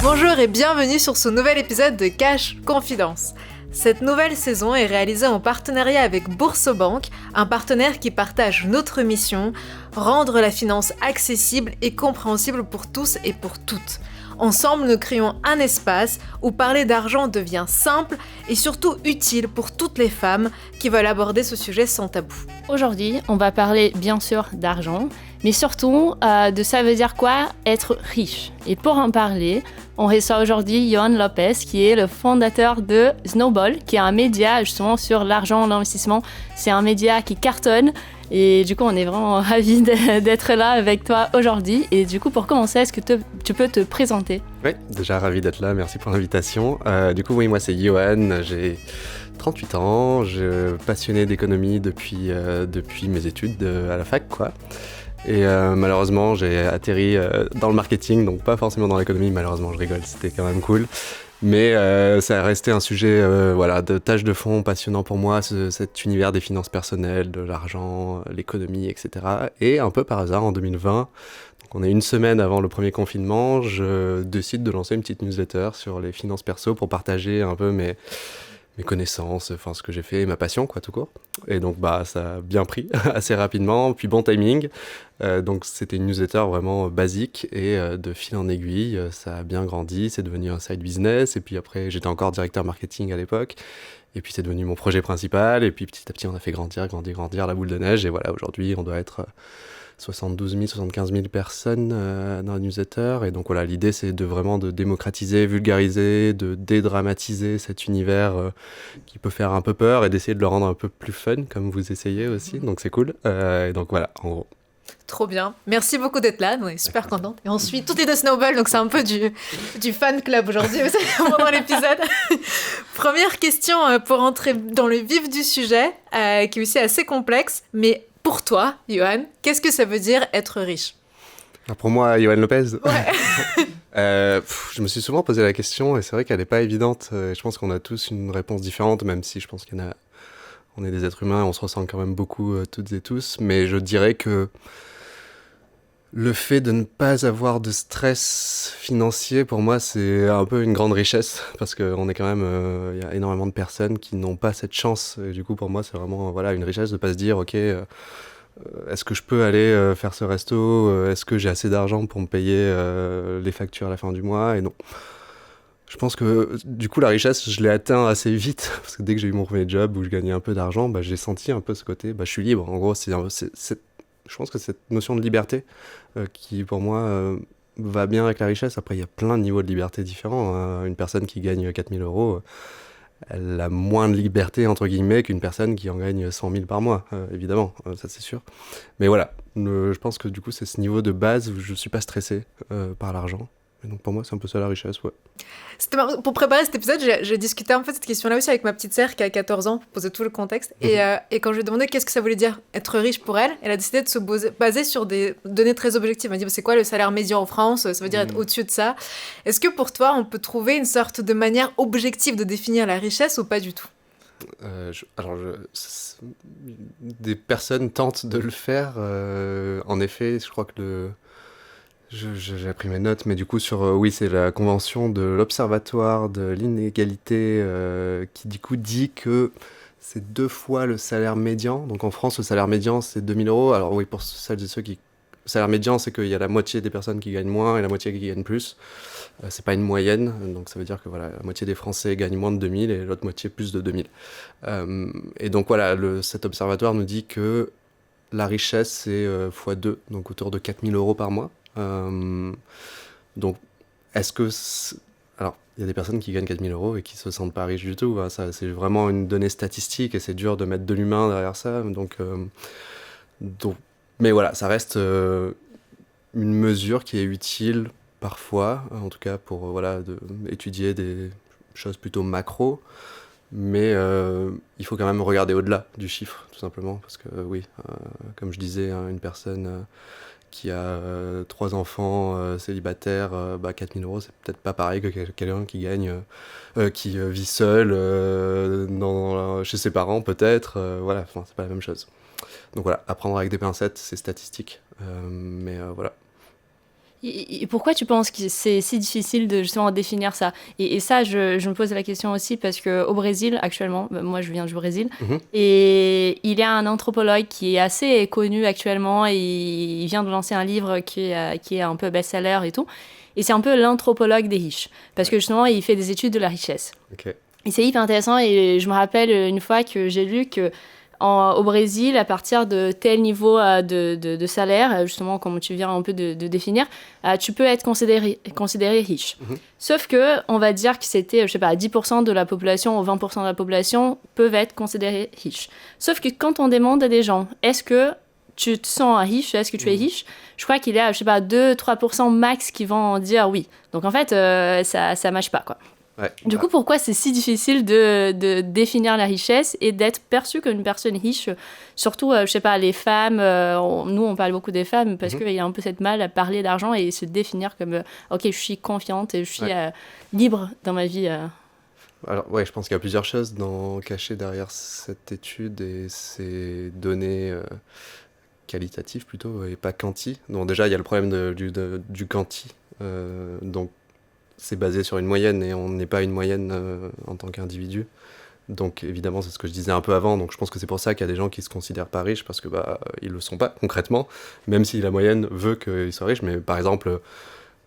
Bonjour et bienvenue sur ce nouvel épisode de Cash Confidence. Cette nouvelle saison est réalisée en partenariat avec Boursobank, un partenaire qui partage notre mission, rendre la finance accessible et compréhensible pour tous et pour toutes. Ensemble, nous créons un espace où parler d'argent devient simple et surtout utile pour toutes les femmes qui veulent aborder ce sujet sans tabou. Aujourd'hui, on va parler bien sûr d'argent, mais surtout de ça veut dire quoi être riche. Et pour en parler, on reçoit aujourd'hui Johan Lopez, qui est le fondateur de Snowball, qui est un média justement sur l'argent, l'investissement. C'est un média qui cartonne. Et du coup, on est vraiment ravis d'être là avec toi aujourd'hui. Et du coup, pour commencer, est-ce que tu peux te présenter ? Oui, déjà ravi d'être là, merci pour l'invitation. Oui, moi c'est Johan, j'ai 38 ans, je suis passionné d'économie depuis mes études à la fac, quoi. Et malheureusement, j'ai atterri dans le marketing, donc pas forcément dans l'économie, malheureusement, je rigole, c'était quand même cool. Mais ça a resté un sujet de tâche de fond passionnant pour moi, cet univers des finances personnelles, de l'argent, l'économie, etc. Et un peu par hasard, en 2020, donc on est une semaine avant le premier confinement, je décide de lancer une petite newsletter sur les finances perso pour partager un peu mes connaissances, enfin ce que j'ai fait, ma passion, quoi, tout court. Et donc ça a bien pris assez rapidement, puis bon timing. Donc c'était une newsletter vraiment basique et de fil en aiguille, ça a bien grandi, c'est devenu un side business. Et puis après, j'étais encore directeur marketing à l'époque. Et puis c'est devenu mon projet principal. Et puis petit à petit, on a fait grandir la boule de neige. Et voilà, aujourd'hui, on doit être 72 000, 75 000 personnes dans la newsletter. Et donc voilà, l'idée c'est vraiment de démocratiser, vulgariser, de dédramatiser cet univers qui peut faire un peu peur et d'essayer de le rendre un peu plus fun, comme vous essayez aussi. Donc c'est cool. Et donc voilà, en gros. Trop bien. Merci beaucoup d'être là. On est super contente. Et on suit toutes les deux Snowball, donc c'est un peu du fan club aujourd'hui pendant l'épisode. Première question pour entrer dans le vif du sujet, qui est aussi assez complexe. Mais pour toi, Johan, qu'est-ce que ça veut dire être riche ? Pour moi, Johan Lopez, ouais. Je me suis souvent posé la question et c'est vrai qu'elle n'est pas évidente. Je pense qu'on a tous une réponse différente, même si je pense on est des êtres humains et on se ressemble quand même beaucoup toutes et tous. Mais je dirais que le fait de ne pas avoir de stress financier, pour moi, c'est un peu une grande richesse parce qu'on est quand même, y a énormément de personnes qui n'ont pas cette chance. Et du coup, pour moi, c'est vraiment une richesse de ne pas se dire, ok, est-ce que je peux aller faire ce resto ? Est-ce que j'ai assez d'argent pour me payer les factures à la fin du mois ? Et non. Je pense que du coup, la richesse, je l'ai atteint assez vite parce que dès que j'ai eu mon premier job où je gagnais un peu d'argent, j'ai senti un peu ce côté, je suis libre. En gros, je pense que cette notion de liberté qui, pour moi, va bien avec la richesse. Après, il y a plein de niveaux de liberté différents. Hein. Une personne qui gagne 4 000 euros, elle a moins de liberté, entre guillemets, qu'une personne qui en gagne 100 000 par mois, évidemment, ça c'est sûr. Mais voilà, je pense que du coup, c'est ce niveau de base où je ne suis pas stressé par l'argent. Et donc pour moi, c'est un peu ça la richesse, ouais. Pour préparer cet épisode, j'ai discuté un peu de cette question-là aussi avec ma petite sœur qui a 14 ans pour poser tout le contexte. Et quand je lui ai demandé qu'est-ce que ça voulait dire être riche pour elle, elle a décidé de se baser sur des données très objectives. Elle m'a dit c'est quoi le salaire médian en France ? Ça veut dire être au-dessus de ça. Est-ce que pour toi, on peut trouver une sorte de manière objective de définir la richesse ou pas du tout ? Des personnes tentent de le faire. En effet, je crois que j'ai pris mes notes, mais du coup c'est la convention de l'Observatoire de l'inégalité qui du coup dit que c'est 2 fois le salaire médian. Donc en France, le salaire médian c'est 2 000 euros. Alors oui, pour celles et ceux qui... Le salaire médian, c'est qu'il y a la moitié des personnes qui gagnent moins et la moitié qui gagnent plus. C'est pas une moyenne, donc ça veut dire que voilà, la moitié des Français gagnent moins de 2 000 et l'autre moitié plus de 2 000. Et donc voilà, cet observatoire nous dit que la richesse c'est x2, donc autour de 4 000 euros par mois. Donc, est-ce que... Alors, il y a des personnes qui gagnent 4 000 euros et qui se sentent pas riches du tout. Hein. Ça, c'est vraiment une donnée statistique et c'est dur de mettre de l'humain derrière ça. Mais voilà, ça reste une mesure qui est utile parfois, en tout cas pour étudier des choses plutôt macro. Mais il faut quand même regarder au-delà du chiffre, tout simplement. Parce que comme je disais, une personne... qui a 3 enfants célibataires, 4 000 euros, c'est peut-être pas pareil que quelqu'un qui vit seul chez ses parents, peut-être. C'est pas la même chose. Donc voilà, apprendre avec des pincettes, c'est statistique. Mais voilà. Et pourquoi tu penses que c'est si difficile de justement définir ça? Et ça, je me pose la question aussi parce qu'au Brésil, actuellement, moi je viens du Brésil, et il y a un anthropologue qui est assez connu actuellement, et il vient de lancer un livre qui est un peu best-seller et tout. Et c'est un peu l'anthropologue des riches, parce que justement, il fait des études de la richesse. Ok. Et c'est hyper intéressant, et je me rappelle une fois que j'ai lu que au Brésil, à partir de tel niveau de salaire, justement, comme tu viens un peu de définir, tu peux être considéré riche. Sauf que, on va dire que c'était, je sais pas, 10% de la population ou 20% de la population peuvent être considérés riches. Sauf que quand on demande à des gens, est-ce que tu te sens riche, est-ce que tu es riche, je crois qu'il y a, je sais pas, 2-3% max qui vont dire oui. Donc en fait, ça marche pas, quoi. Ouais. Du coup, pourquoi c'est si difficile de définir la richesse et d'être perçu comme une personne riche? Surtout, je sais pas, les femmes, nous on parle beaucoup des femmes parce qu'il y a un peu cette mal à parler d'argent et se définir comme ok, je suis confiante et je suis libre dans ma vie. Alors, ouais, je pense qu'il y a plusieurs choses cachées derrière cette étude et ces données qualitatives plutôt, et pas quanti. Donc déjà, il y a le problème du quanti. Donc, c'est basé sur une moyenne et on n'est pas une moyenne en tant qu'individu. Donc évidemment, c'est ce que je disais un peu avant. Donc je pense que c'est pour ça qu'il y a des gens qui se considèrent pas riches parce que ils le sont pas concrètement, même si la moyenne veut qu'ils soient riches. Mais par exemple,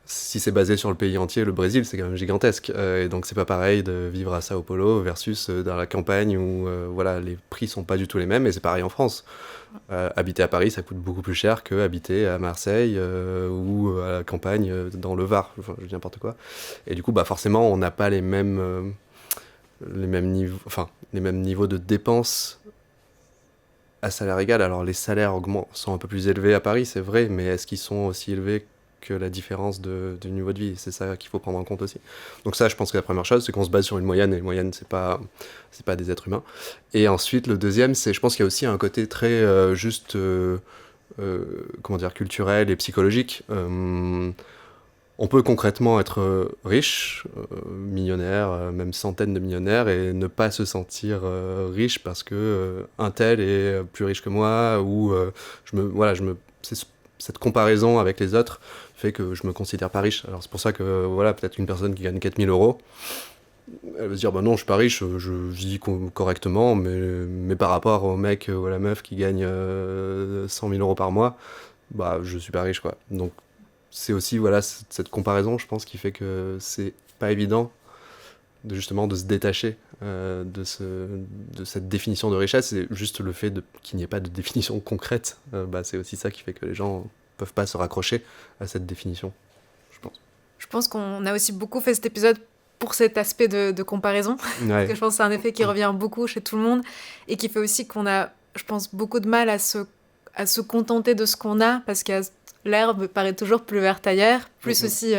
si c'est basé sur le pays entier, le Brésil, c'est quand même gigantesque. Et donc c'est pas pareil de vivre à Sao Paulo versus dans la campagne où voilà, les prix sont pas du tout les mêmes. Et c'est pareil en France. Habiter à Paris, ça coûte beaucoup plus cher que habiter à Marseille ou à la campagne dans le Var. Enfin, je dis n'importe quoi. Et du coup, forcément, on n'a pas les mêmes niveaux de dépenses à salaire égal. Alors les salaires sont un peu plus élevés à Paris, c'est vrai, mais est-ce qu'ils sont aussi élevés que la différence du niveau de vie? C'est ça qu'il faut prendre en compte aussi. Donc ça, je pense que la première chose, c'est qu'on se base sur une moyenne, et une moyenne, c'est pas des êtres humains. Et ensuite, le deuxième, c'est, je pense qu'il y a aussi un côté très culturel et psychologique. On peut concrètement être riche, millionnaire, même centaines de millionnaires, et ne pas se sentir riche parce que un tel est plus riche que moi, ou cette comparaison avec les autres fait que je me considère pas riche. Alors c'est pour ça que peut-être une personne qui gagne 4000 euros, elle va se dire non, je suis pas riche, je vis correctement, mais par rapport au mec ou à la meuf qui gagne 100 000 euros par mois, je suis pas riche, quoi. Donc c'est aussi cette comparaison, je pense, qui fait que c'est pas évident de se détacher de cette définition de richesse. Et juste le fait qu'il n'y ait pas de définition concrète, c'est aussi ça qui fait que les gens peuvent pas se raccrocher à cette définition, je pense. Je pense qu'on a aussi beaucoup fait cet épisode pour cet aspect de comparaison. Ouais. Parce que je pense que c'est un effet qui revient beaucoup chez tout le monde et qui fait aussi qu'on a, je pense, beaucoup de mal à se contenter de ce qu'on a, parce que l'herbe paraît toujours plus verte ailleurs. Plus aussi,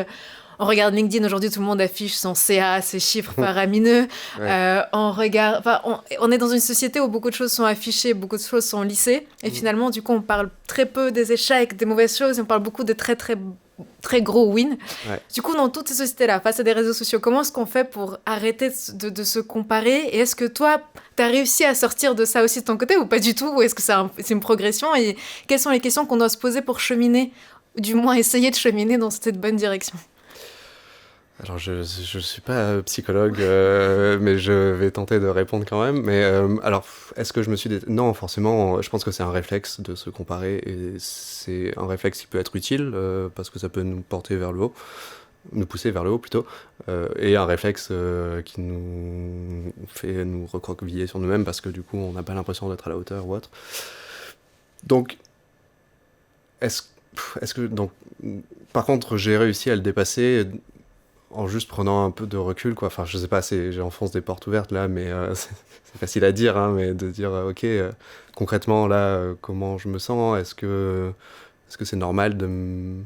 on regarde LinkedIn, aujourd'hui tout le monde affiche son CA, ses chiffres faramineux. Ouais. On est dans une société où beaucoup de choses sont affichées, beaucoup de choses sont lissées. Et finalement, du coup, on parle très peu des échecs, des mauvaises choses, et on parle beaucoup des très, très, très gros wins. Ouais. Du coup, dans toutes ces sociétés-là, face à des réseaux sociaux, comment est-ce qu'on fait pour arrêter de se comparer? Et est-ce que toi, tu as réussi à sortir de ça aussi de ton côté, ou pas du tout? Ou est-ce que c'est une progression? Et quelles sont les questions qu'on doit se poser pour cheminer, ou du moins essayer de cheminer dans cette bonne direction? Alors, je suis pas psychologue, mais je vais tenter de répondre quand même. Mais alors, est-ce que je me suis... Non, forcément, je pense que c'est un réflexe de se comparer, et c'est un réflexe qui peut être utile, parce que ça peut nous porter vers le haut, nous pousser vers le haut plutôt, et un réflexe qui nous fait nous recroqueviller sur nous-mêmes, parce que du coup, on n'a pas l'impression d'être à la hauteur ou autre. Donc, donc, par contre, j'ai réussi à le dépasser en juste prenant un peu de recul, quoi. Enfin, je sais pas, j'enfonce des portes ouvertes là, mais c'est facile à dire, hein, mais de dire ok, concrètement là, comment je me sens, est-ce que c'est normal de me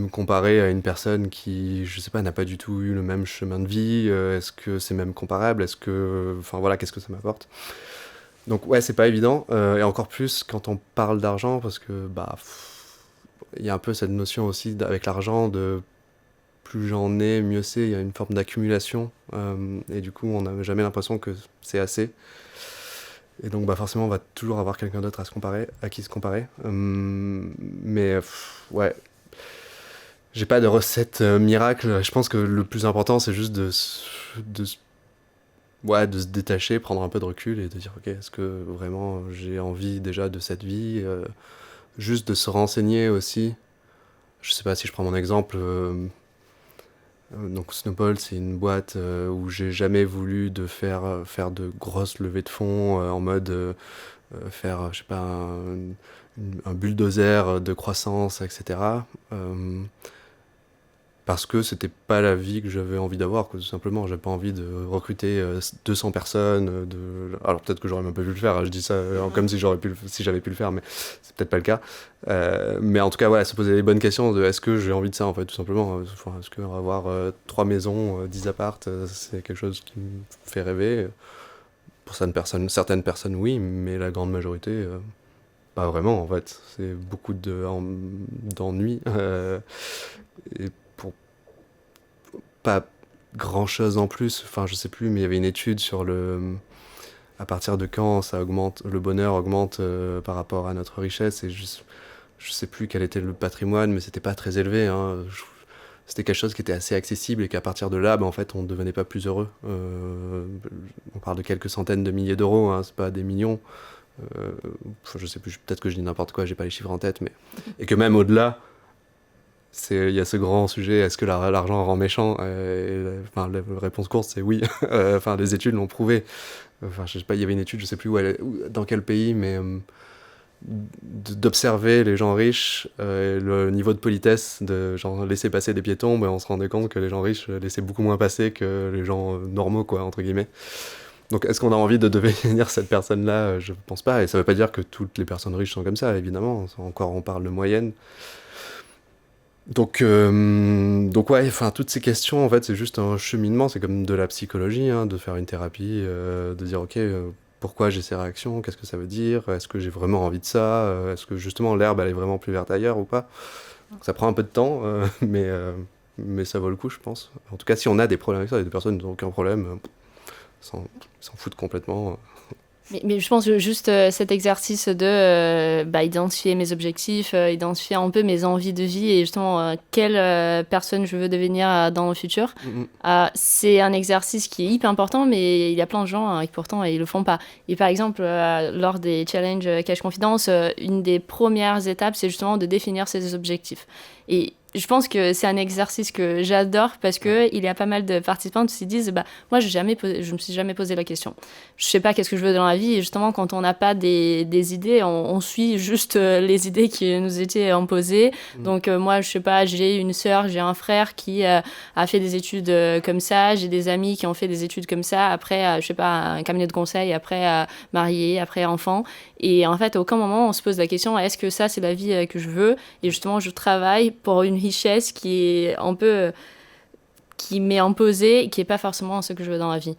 comparer à une personne qui, je sais pas, n'a pas du tout eu le même chemin de vie, est-ce que c'est même comparable, qu'est-ce que ça m'apporte? Donc ouais, c'est pas évident, et encore plus quand on parle d'argent, parce que il y a un peu cette notion aussi avec l'argent de plus j'en ai, mieux c'est. Il y a une forme d'accumulation, et du coup on n'a jamais l'impression que c'est assez, et donc forcément on va toujours avoir quelqu'un d'autre à qui se comparer, mais ouais, j'ai pas de recette miracle. Je pense que le plus important, c'est juste de se détacher, prendre un peu de recul et de dire, ok, est-ce que vraiment j'ai envie déjà de cette vie, juste de se renseigner aussi. Je sais pas si je prends mon exemple. Donc Snowball, c'est une boîte où j'ai jamais voulu faire de grosses levées de fonds en mode faire, je sais pas, un bulldozer de croissance, etc. Parce que c'était pas la vie que j'avais envie d'avoir, quoi, tout simplement. J'avais pas envie de recruter 200 personnes. Alors peut-être que j'aurais même pas pu le faire, hein, je dis ça comme si j'avais pu le faire, mais c'est peut-être pas le cas. Mais en tout cas, voilà, se poser les bonnes questions de est-ce que j'ai envie de ça, en fait, tout simplement. Enfin, est-ce que avoir 3 maisons, 10 appartes, c'est quelque chose qui me fait rêver? Pour certaines personnes, oui, mais la grande majorité, pas vraiment, en fait. C'est beaucoup d'ennuis. Et pour pas grand chose en plus, enfin je sais plus, mais il y avait une étude sur à partir de quand ça augmente, le bonheur augmente par rapport à notre richesse, et je sais plus quel était le patrimoine, mais c'était pas très élevé, hein. C'était quelque chose qui était assez accessible et qu'à partir de là, en fait, on ne devenait pas plus heureux. On parle de quelques centaines de milliers d'euros, hein, c'est pas des millions. Je sais plus, peut-être que je dis n'importe quoi, j'ai pas les chiffres en tête, mais et que même au-delà, il y a ce grand sujet, est-ce que l'argent rend méchant? Enfin, la réponse courte, c'est oui. Enfin, les études l'ont prouvé. Enfin, je sais pas, il y avait une étude, je sais plus dans quel pays, mais d'observer les gens riches, le niveau de politesse, de genre laisser passer des piétons, on se rendait compte que les gens riches laissaient beaucoup moins passer que les gens normaux, quoi, entre guillemets. Donc, est-ce qu'on a envie de devenir cette personne-là? Je pense pas, et ça veut pas dire que toutes les personnes riches sont comme ça, évidemment. Encore, on parle de moyenne. Donc ouais, enfin toutes ces questions en fait c'est juste un cheminement, c'est comme de la psychologie, hein, de faire une thérapie, de dire ok pourquoi j'ai ces réactions, qu'est-ce que ça veut dire, est-ce que j'ai vraiment envie de ça, est-ce que justement l'herbe elle est vraiment plus verte ailleurs ou pas. Donc, ça prend un peu de temps, mais ça vaut le coup je pense. En tout cas si on a des problèmes avec ça, il y a des personnes qui n'ont aucun problème, s'en foutent complètement. Mais je pense que juste cet exercice de identifier mes objectifs, identifier un peu mes envies de vie et justement quelle personne je veux devenir dans le futur, c'est un exercice qui est hyper important, mais il y a plein de gens qui pourtant ils le font pas. Et par exemple, lors des challenges Cash Confidence, une des premières étapes, c'est justement de définir ses objectifs. Et je pense que c'est un exercice que j'adore parce qu'il y a pas mal de participants qui se disent moi je me suis jamais posé la question, je sais pas qu'est-ce que je veux dans la vie, et justement quand on n'a pas des idées, on suit juste les idées qui nous étaient imposées. Donc moi je sais pas, j'ai une sœur, j'ai un frère qui a fait des études comme ça, j'ai des amis qui ont fait des études comme ça, après je sais pas, un cabinet de conseil, après marié, après enfant, et en fait à aucun moment on se pose la question est-ce que ça c'est la vie que je veux. Et justement je travaille pour une richesse qui est un peu qui m'est imposée, qui est pas forcément ce que je veux dans la vie.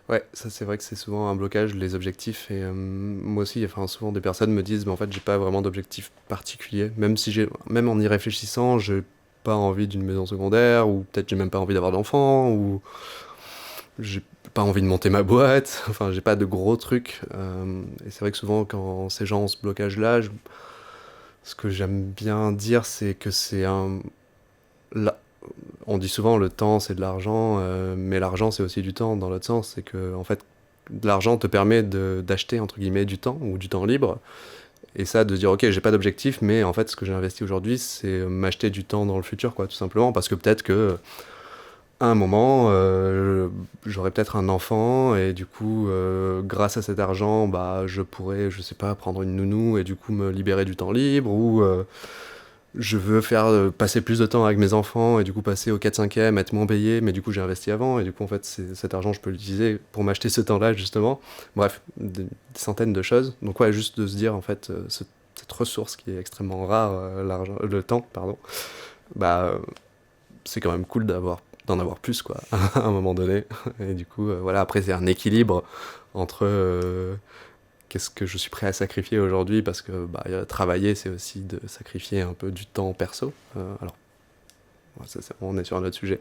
Ouais, ça c'est vrai que c'est souvent un blocage, les objectifs, et moi aussi, enfin, souvent des personnes me disent en fait j'ai pas vraiment d'objectif particulier, même en y réfléchissant, j'ai pas envie d'une maison secondaire, ou peut-être j'ai même pas envie d'avoir d'enfants, ou j'ai pas envie de monter ma boîte, enfin j'ai pas de gros trucs, et c'est vrai que souvent quand ces gens ont ce blocage-là, ce que j'aime bien dire, c'est que on dit souvent le temps c'est de l'argent, mais l'argent c'est aussi du temps dans l'autre sens. C'est que en fait, l'argent te permet d'acheter entre guillemets du temps ou du temps libre. Et ça, de dire ok, j'ai pas d'objectif, mais en fait, ce que j'ai investi aujourd'hui, c'est m'acheter du temps dans le futur, quoi, tout simplement, parce que peut-être que à un moment, j'aurai peut-être un enfant et du coup, grâce à cet argent, je pourrais, je sais pas, prendre une nounou et du coup me libérer du temps libre, ou je veux faire passer plus de temps avec mes enfants et du coup passer au 4/5e, être moins payé, mais du coup j'ai investi avant et du coup en fait cet argent je peux l'utiliser pour m'acheter ce temps-là justement. Bref, des centaines de choses. Donc ouais, juste de se dire en fait cette ressource qui est extrêmement rare, le temps, pardon, c'est quand même cool d'en avoir plus quoi à un moment donné. Et du coup voilà, après c'est un équilibre entre qu'est-ce que je suis prêt à sacrifier aujourd'hui, parce que travailler c'est aussi de sacrifier un peu du temps perso, alors on est sur un autre sujet,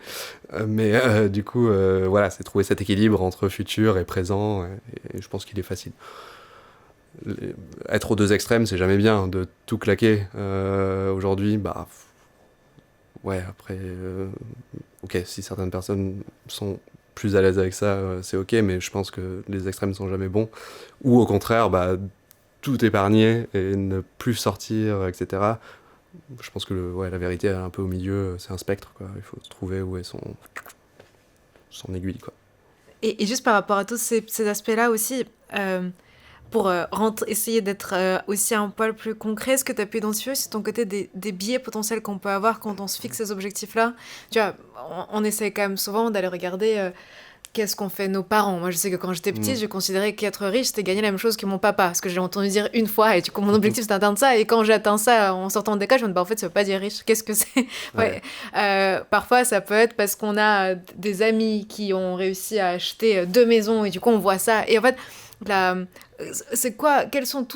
mais du coup voilà, c'est trouver cet équilibre entre futur et présent, et je pense qu'il est facile. Être aux deux extrêmes c'est jamais bien, de tout claquer aujourd'hui, ouais, après, ok, si certaines personnes sont plus à l'aise avec ça, c'est ok, mais je pense que les extrêmes sont jamais bons. Ou au contraire, bah, tout épargner et ne plus sortir, etc. Je pense que ouais, la vérité est un peu au milieu, c'est un spectre, quoi. Il faut trouver où est son aiguille, quoi. Et juste par rapport à tous ces aspects-là aussi, pour essayer d'être aussi un poil plus concret, ce que tu as pu identifier aussi de ton côté des biais potentiels qu'on peut avoir quand on se fixe ces objectifs-là. Tu vois, on essaie quand même souvent d'aller regarder qu'est-ce qu'ont fait nos parents. Moi, je sais que quand j'étais petite, je considérais qu'être riche, c'était gagner la même chose que mon papa. Parce que j'ai entendu dire une fois, et du coup, mon objectif, c'était d'atteindre ça. Et quand j'atteins ça en sortant d'école, je me dis, bah, en fait, ça veut pas dire riche. Qu'est-ce que c'est? Ouais. Parfois, ça peut être parce qu'on a des amis qui ont réussi à acheter 2 maisons, et du coup, on voit ça. Et en fait, la... c'est quoi, quels sont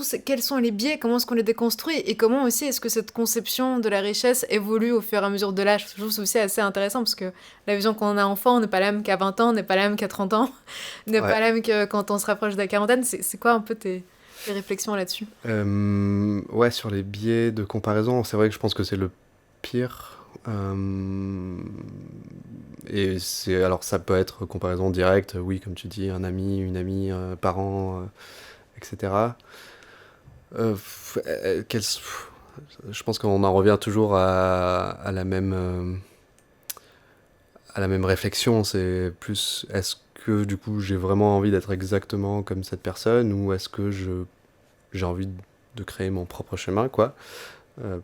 les biais, comment est-ce qu'on les déconstruit et comment aussi est-ce que cette conception de la richesse évolue au fur et à mesure de l'âge. Je trouve ça aussi assez intéressant parce que la vision qu'on a enfant n'est pas la même qu'à 20 ans, n'est pas la même qu'à 30 ans, n'est pas la même que quand on se rapproche de la quarantaine. C'est quoi un peu tes réflexions là-dessus? Ouais, sur les biais de comparaison, c'est vrai que je pense que c'est le pire. Et alors ça peut être comparaison directe, oui, comme tu dis, un ami, une amie, parent, etc. Je pense qu'on en revient toujours à la même réflexion. C'est plus, est-ce que du coup j'ai vraiment envie d'être exactement comme cette personne, ou est-ce que j'ai envie de créer mon propre chemin, quoi.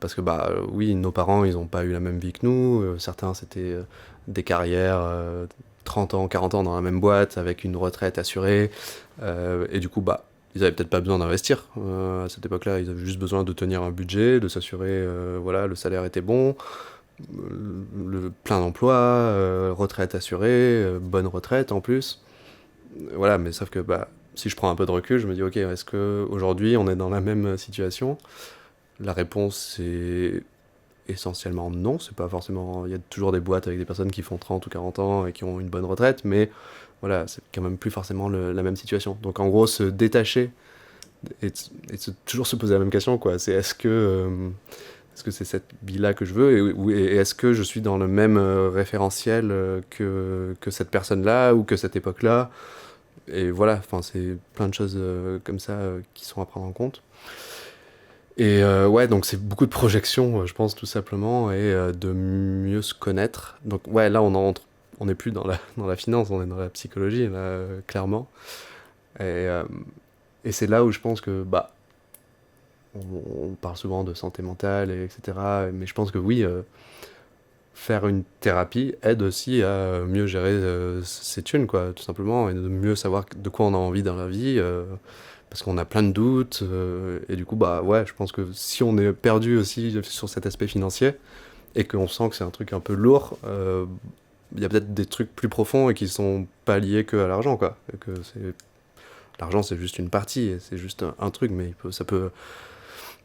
Parce que bah oui, nos parents, ils n'ont pas eu la même vie que nous. Certains, c'était des carrières 30 ans, 40 ans dans la même boîte, avec une retraite assurée. Et du coup, bah, ils avaient peut-être pas besoin d'investir. À cette époque-là, ils avaient juste besoin de tenir un budget, de s'assurer, voilà, le salaire était bon, le plein d'emploi, retraite assurée, bonne retraite en plus. Voilà, mais sauf que bah, si je prends un peu de recul, je me dis, ok, est-ce qu'aujourd'hui, on est dans la même situation ? La réponse est essentiellement non. C'est pas forcément. Il y a toujours des boîtes avec des personnes qui font 30 ou 40 ans et qui ont une bonne retraite, mais voilà, c'est quand même plus forcément la même situation. Donc en gros, se détacher et toujours se poser la même question, quoi. C'est est-ce que c'est cette vie-là que je veux, et est-ce que je suis dans le même référentiel que cette personne-là ou que cette époque-là. Et voilà, enfin, c'est plein de choses comme ça qui sont à prendre en compte. Et ouais, donc c'est beaucoup de projections, je pense, tout simplement, et de mieux se connaître. Donc ouais, là, on n'est plus dans la finance, on est dans la psychologie, là, clairement. Et, et c'est là où je pense que, bah, on parle souvent de santé mentale, etc. Mais je pense que oui, faire une thérapie aide aussi à mieux gérer ses thunes, quoi, tout simplement, et de mieux savoir de quoi on a envie dans la vie. Parce qu'on a plein de doutes, et du coup, bah ouais, je pense que si on est perdu aussi sur cet aspect financier, et qu'on sent que c'est un truc un peu lourd, il y a peut-être des trucs plus profonds et qui sont pas liés que à l'argent, quoi. Et que l'argent, c'est juste une partie, et c'est juste un truc, mais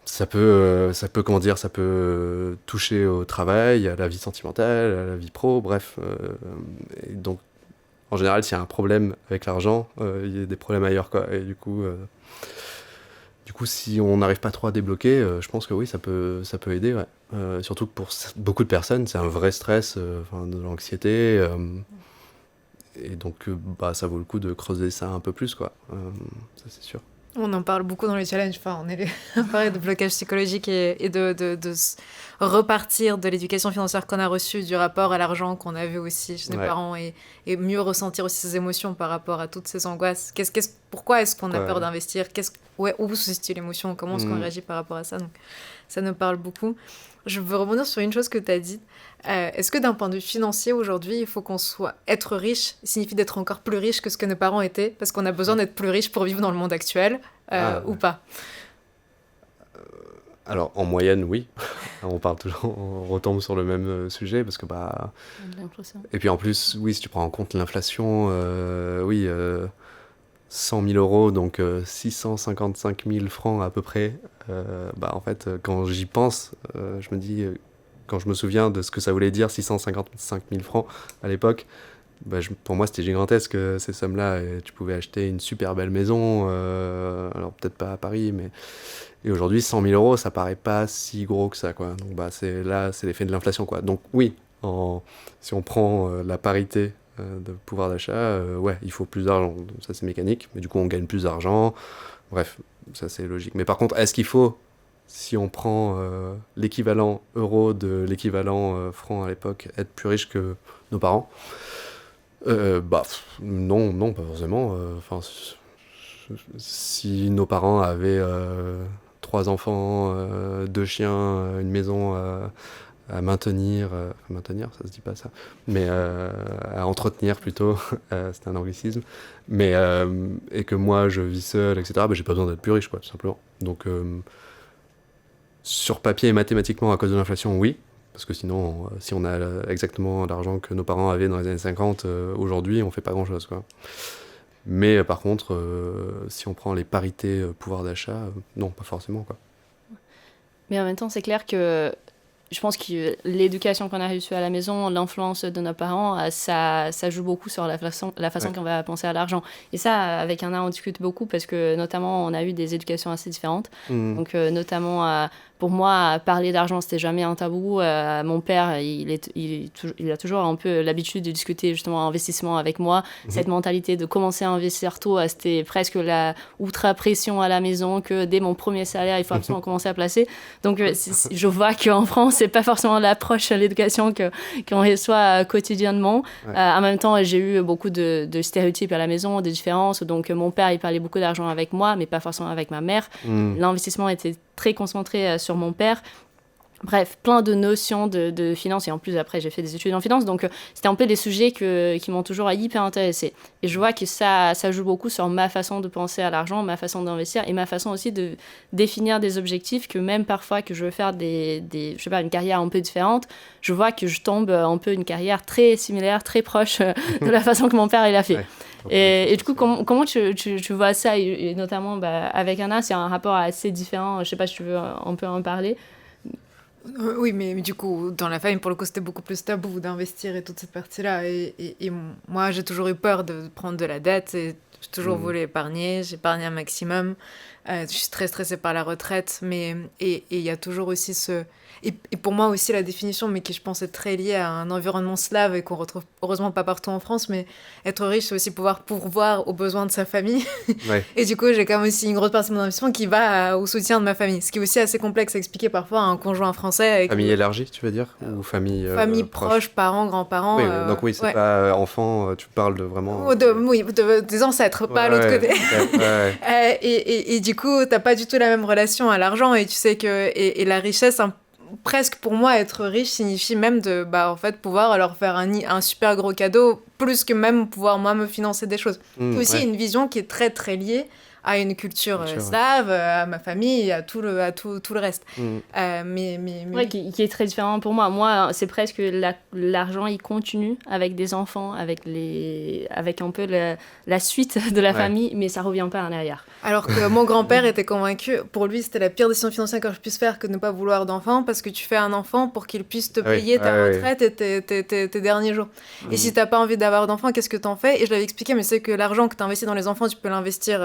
ça peut, comment dire, ça peut toucher au travail, à la vie sentimentale, à la vie pro, bref. Et donc, en général, s'il y a un problème avec l'argent, il y a des problèmes ailleurs, quoi. Et du coup, si on n'arrive pas trop à débloquer, je pense que oui, ça peut aider, ouais. Surtout que pour beaucoup de personnes, c'est un vrai stress, de l'anxiété. Et donc, bah, ça vaut le coup de creuser ça un peu plus, quoi. Ça, c'est sûr. On en parle beaucoup dans les challenges. Enfin, on est pareil de blocage psychologique et de repartir de l'éducation financière qu'on a reçue, du rapport à l'argent qu'on a vu aussi chez nos parents, et mieux ressentir aussi ses émotions par rapport à toutes ces angoisses. Pourquoi est-ce qu'on a peur d'investir? Où se situe l'émotion? Comment est-ce qu'on réagit par rapport à ça? Donc, ça nous parle beaucoup. Je veux rebondir sur une chose que tu as dit. Est-ce que d'un point de vue financier, aujourd'hui, il faut qu'on soit... Être riche signifie d'être encore plus riche que ce que nos parents étaient, parce qu'on a besoin d'être plus riche pour vivre dans le monde actuel, ou pas? Alors, en moyenne, oui. On parle toujours, on retombe sur le même sujet, parce que bah... Et puis en plus, oui, si tu prends en compte l'inflation, oui, 100 000 euros, donc 655 000 francs à peu près. Bah en fait, quand j'y pense, je me dis, quand je me souviens de ce que ça voulait dire, 655 000 francs à l'époque, pour moi, c'était gigantesque, ces sommes-là. Et tu pouvais acheter une super belle maison, alors peut-être pas à Paris, mais... Et aujourd'hui, 100 000 euros, ça paraît pas si gros que ça, quoi. Donc c'est l'effet de l'inflation, quoi. Donc oui, si on prend la parité de pouvoir d'achat, ouais, il faut plus d'argent. Donc, ça, c'est mécanique, mais du coup, on gagne plus d'argent. Bref, ça, c'est logique. Mais par contre, est-ce qu'il faut, si on prend l'équivalent euro de l'équivalent franc à l'époque, être plus riche que nos parents? Non, pas forcément. Enfin, si nos parents avaient 3 enfants, 2 chiens, une maison à maintenir, ça se dit pas ça, mais à entretenir plutôt, c'était un anglicisme, mais et que moi je vis seul, etc., j'ai pas besoin d'être plus riche, quoi, tout simplement. Donc sur papier et mathématiquement, à cause de l'inflation, oui, parce que sinon, si on a exactement l'argent que nos parents avaient dans les années 50, aujourd'hui, on fait pas grand-chose, quoi. Mais par contre, si on prend les parités pouvoir d'achat, non, pas forcément, quoi. Mais en même temps, c'est clair que je pense que l'éducation qu'on a reçue à la maison, l'influence de nos parents, ça joue beaucoup sur la façon qu'on va penser à l'argent. Et ça, avec Anna, on discute beaucoup parce que notamment, on a eu des éducations assez différentes. Donc, notamment, pour moi, parler d'argent, c'était jamais un tabou. Mon père, il a toujours un peu l'habitude de discuter justement investissement avec moi. Cette mentalité de commencer à investir tôt, c'était presque la ultra pression à la maison que dès mon premier salaire, il faut absolument commencer à placer. Donc, je vois qu'en France, c'est pas forcément l'approche à l'éducation qu'on reçoit quotidiennement. En même temps, j'ai eu beaucoup de stéréotypes à la maison, des différences. Donc, mon père, il parlait beaucoup d'argent avec moi, mais pas forcément avec ma mère. L'investissement était très concentré sur mon père. Bref, plein de notions de finance. Et en plus, après, j'ai fait des études en finance. Donc, c'était un peu des sujets qui m'ont toujours hyper intéressée. Et je vois que ça joue beaucoup sur ma façon de penser à l'argent, ma façon d'investir et ma façon aussi de définir des objectifs que même parfois que je veux faire je sais pas, une carrière un peu différente, je vois que je tombe un peu une carrière très similaire, très proche de la façon que mon père, il a fait. Ouais. Et du coup, comment tu vois ça et notamment avec Anna, c'est un rapport assez différent. Je sais pas si tu veux un peu en parler. Oui, mais du coup, dans la famille, pour le coup, c'était beaucoup plus tabou d'investir et toute cette partie-là. Et moi, j'ai toujours eu peur de prendre de la dette et j'ai toujours voulu épargner. J'épargne un maximum. Je suis très stressée par la retraite. Et il y a toujours aussi ce... Et pour moi aussi, la définition, mais qui je pense est très liée à un environnement slave et qu'on retrouve heureusement pas partout en France, mais être riche, c'est aussi pouvoir pourvoir aux besoins de sa famille. Ouais. Et du coup, j'ai quand même aussi une grosse partie de mon investissement qui va au soutien de ma famille, ce qui est aussi assez complexe à expliquer parfois à un conjoint français. Avec famille élargie, tu veux dire, ou famille proche, parents, grands-parents. Oui, donc oui, c'est pas enfant, tu parles de vraiment... Oui, des ancêtres, pas à l'autre côté. Et du coup, t'as pas du tout la même relation à l'argent et tu sais que... Et la richesse... Presque pour moi, être riche signifie même de en fait, pouvoir leur faire un super gros cadeau, plus que même pouvoir moi me financer des choses. C'est aussi une vision qui est très très liée à une culture slave, à ma famille, à tout le reste. Ouais, qui est très différent pour moi. Moi, c'est presque l'argent, il continue avec des enfants, avec un peu la suite de la famille, mais ça revient pas en arrière. Alors que mon grand-père était convaincu, pour lui, c'était la pire décision financière que je puisse faire que de ne pas vouloir d'enfant, parce que tu fais un enfant pour qu'il puisse te payer ta retraite et tes derniers jours. Et si t'as pas envie d'avoir d'enfant, qu'est-ce que t'en fais? Et je l'avais expliqué, mais c'est que l'argent que t'investis dans les enfants, tu peux l'investir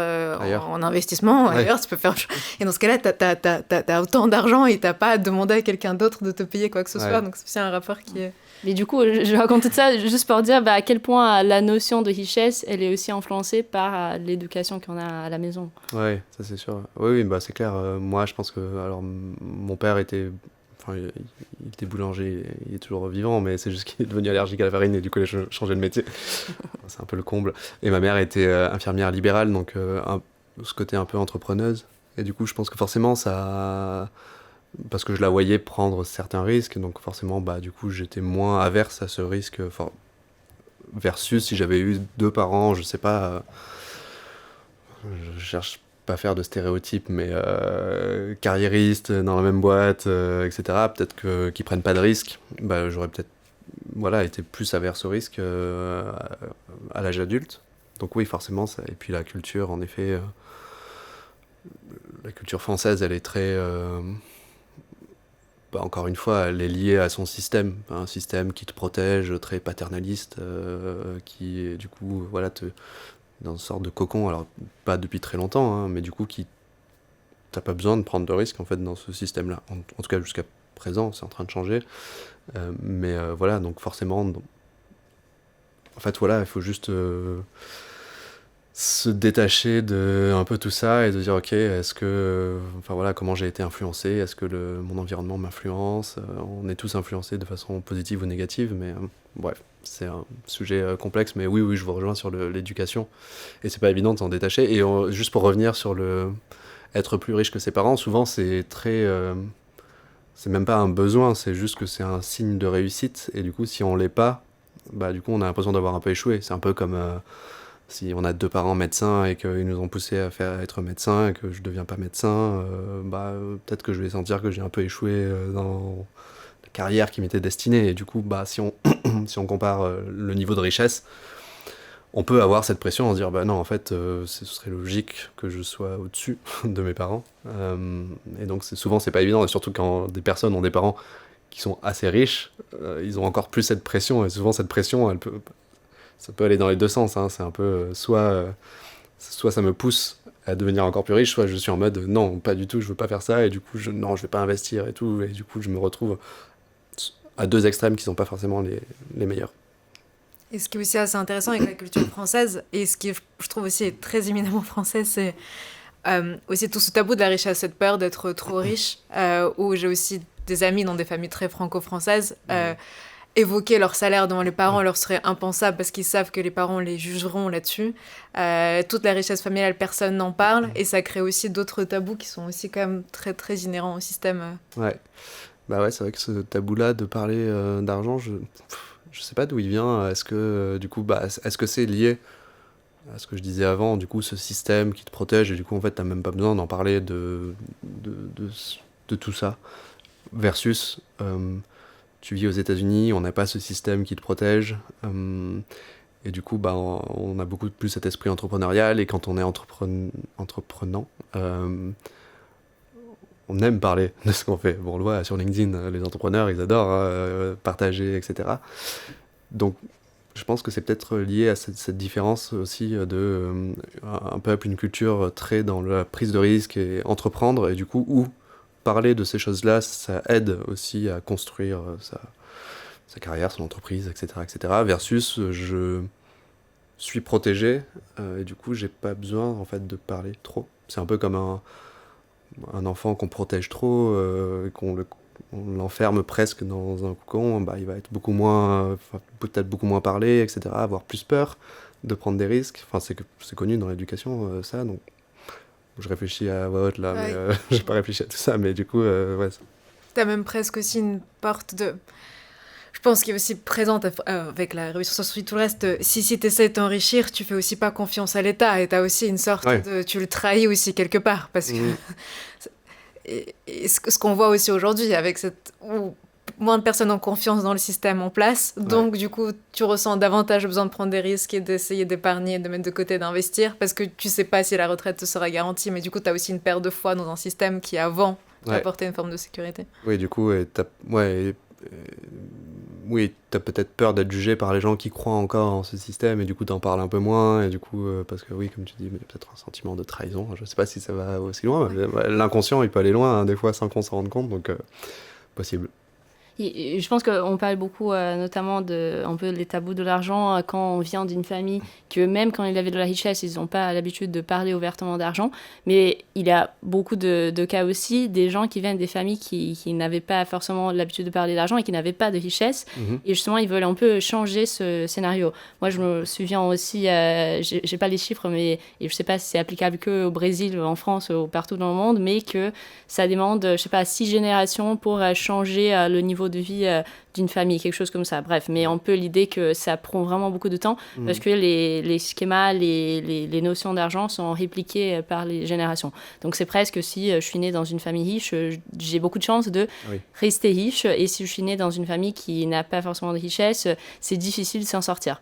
en investissement, ailleurs, tu peux faire... Et dans ce cas-là, t'as autant d'argent et t'as pas à demander à quelqu'un d'autre de te payer quoi que ce soit, donc c'est aussi un rapport qui est... Mais du coup, je raconte tout ça juste pour dire à quel point la notion de richesse, elle est aussi influencée par l'éducation qu'on a à la maison. Oui, ça c'est sûr. Oui, c'est clair. Moi, je pense que... Alors, mon père était... Enfin, il était boulanger, il est toujours vivant, mais c'est juste qu'il est devenu allergique à la farine et du coup il a changé de métier. C'est un peu le comble. Et ma mère était infirmière libérale, donc ce côté un peu entrepreneuse. Et du coup, je pense que forcément, ça... Parce que je la voyais prendre certains risques, donc forcément, du coup, j'étais moins averse à ce risque. Versus si j'avais eu 2 parents, je sais pas... Je cherche pas à faire de stéréotypes, mais carriéristes dans la même boîte, etc. Peut-être qu'ils prennent pas de risques. J'aurais peut-être été plus averse au risque à l'âge adulte. Donc oui, forcément, ça... Et puis la culture, en effet... La culture française, elle est très... encore une fois, elle est liée à son système, un système qui te protège, très paternaliste, qui est du coup, voilà, dans une sorte de cocon, alors pas depuis très longtemps, hein, mais du coup, t'as pas besoin de prendre de risques en fait dans ce système-là. En tout cas, jusqu'à présent, c'est en train de changer. Mais voilà, donc forcément, en fait, voilà, il faut juste se détacher de un peu tout ça et de dire ok, est-ce que enfin voilà, comment j'ai été influencé, est-ce que mon environnement m'influence, on est tous influencés de façon positive ou négative, mais bref, c'est un sujet complexe, mais oui je vous rejoins sur l'éducation et c'est pas évident de s'en détacher. Et juste pour revenir sur le être plus riche que ses parents, souvent c'est très c'est même pas un besoin, c'est juste que c'est un signe de réussite, et du coup si on l'est pas, bah du coup on a l'impression d'avoir un peu échoué. C'est un peu comme si on a 2 parents médecins et qu'ils nous ont poussé à être médecin et que je deviens pas médecin, peut-être que je vais sentir que j'ai un peu échoué dans la carrière qui m'était destinée. Et du coup, si on compare le niveau de richesse, on peut avoir cette pression en se dire non, en fait, ce serait logique que je sois au-dessus de mes parents. Et donc souvent c'est pas évident, et surtout quand des personnes ont des parents qui sont assez riches, ils ont encore plus cette pression, et souvent cette pression, ça peut aller dans les deux sens, hein. C'est un peu soit ça me pousse à devenir encore plus riche, soit je suis en mode non, pas du tout, je veux pas faire ça, et du coup je vais pas investir et tout, et du coup je me retrouve à 2 extrêmes qui sont pas forcément les meilleurs. Et ce qui est aussi assez intéressant avec la culture française, et ce qui je trouve aussi est très éminemment français, c'est aussi tout ce tabou de la richesse, cette peur d'être trop riche, où j'ai aussi des amis dans des familles très franco-françaises, évoquer leur salaire devant les parents leur serait impensable parce qu'ils savent que les parents les jugeront là-dessus. Toute la richesse familiale, personne n'en parle, et ça crée aussi d'autres tabous qui sont aussi quand même très, très inhérents au système. Ouais. C'est vrai que ce tabou-là de parler d'argent, je sais pas d'où il vient. Est-ce que du coup, est-ce que c'est lié à ce que je disais avant, du coup, ce système qui te protège, et du coup, en fait, t'as même pas besoin d'en parler de tout ça, versus tu vis aux États-Unis, on n'a pas ce système qui te protège, et du coup, on a beaucoup plus cet esprit entrepreneurial, et quand on est entreprenant, on aime parler de ce qu'on fait. Bon, on le voit sur LinkedIn, les entrepreneurs, ils adorent partager, etc. Donc, je pense que c'est peut-être lié à cette différence aussi de un peuple, une culture très dans la prise de risque et entreprendre, et du coup, où parler de ces choses-là, ça aide aussi à construire sa carrière, son entreprise, etc., versus je suis protégé, et du coup, j'ai pas besoin en fait de parler trop. C'est un peu comme un enfant qu'on protège trop, on l'enferme presque dans un cocon, il va être peut-être beaucoup moins parler, etc., avoir plus peur de prendre des risques. Enfin, c'est connu dans l'éducation, ça, donc je réfléchis à voix haute là, ouais. Mais j'ai pas réfléchi à tout ça, mais du coup, ouais. T'as même presque aussi une porte de... Je pense qu'il est aussi présente avec la réussite sur tout le reste. Si tu essaies de t'enrichir, tu fais aussi pas confiance à l'État, et t'as aussi une sorte de... Tu le trahis aussi quelque part, parce que... Et ce qu'on voit aussi aujourd'hui, avec où moins de personnes ont confiance dans le système en place, donc du coup, tu ressens davantage besoin de prendre des risques et d'essayer d'épargner, de mettre de côté, d'investir, parce que tu sais pas si la retraite te sera garantie, mais du coup, t'as aussi une perte de foi dans un système qui, avant, t'apportait une forme de sécurité. Oui, du coup, t'as peut-être peur d'être jugé par les gens qui croient encore en ce système, et du coup t'en parles un peu moins, et du coup parce que oui, comme tu dis, il y a peut-être un sentiment de trahison. Je sais pas si ça va aussi loin, mais l'inconscient il peut aller loin, hein, des fois sans qu'on s'en rende compte, donc possible. Et je pense qu'on parle beaucoup notamment un peu les tabous de l'argent quand on vient d'une famille que même quand ils avaient de la richesse, ils n'ont pas l'habitude de parler ouvertement d'argent. Mais il y a beaucoup de cas aussi, des gens qui viennent des familles qui n'avaient pas forcément l'habitude de parler d'argent et qui n'avaient pas de richesse. Et justement, ils veulent un peu changer ce scénario. Moi, je me souviens aussi, j'ai pas les chiffres, mais et je sais pas si c'est applicable qu'au Brésil, en France ou partout dans le monde, mais que ça demande, je sais pas, 6 générations pour changer le niveau de vie d'une famille, quelque chose comme ça. Bref, mais on peut l'idée que ça prend vraiment beaucoup de temps parce que les schémas, les notions d'argent sont répliquées par les générations. Donc c'est presque si je suis née dans une famille riche, j'ai beaucoup de chances de rester riche, et si je suis née dans une famille qui n'a pas forcément de richesse, c'est difficile de s'en sortir.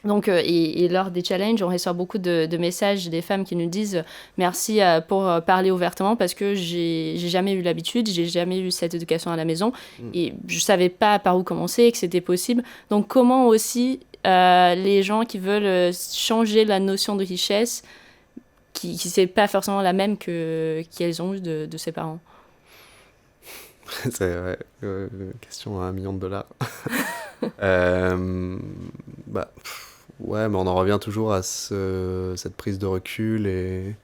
Donc, et lors des challenges, on reçoit beaucoup de messages des femmes qui nous disent merci pour parler ouvertement parce que j'ai jamais eu l'habitude, j'ai jamais eu cette éducation à la maison et je savais pas par où commencer, que c'était possible. Donc, comment aussi les gens qui veulent changer la notion de richesse, qui c'est pas forcément la même qu'elles ont eue de ses parents. C'est question à $1 million. Ouais, mais on en revient toujours à cette prise de recul et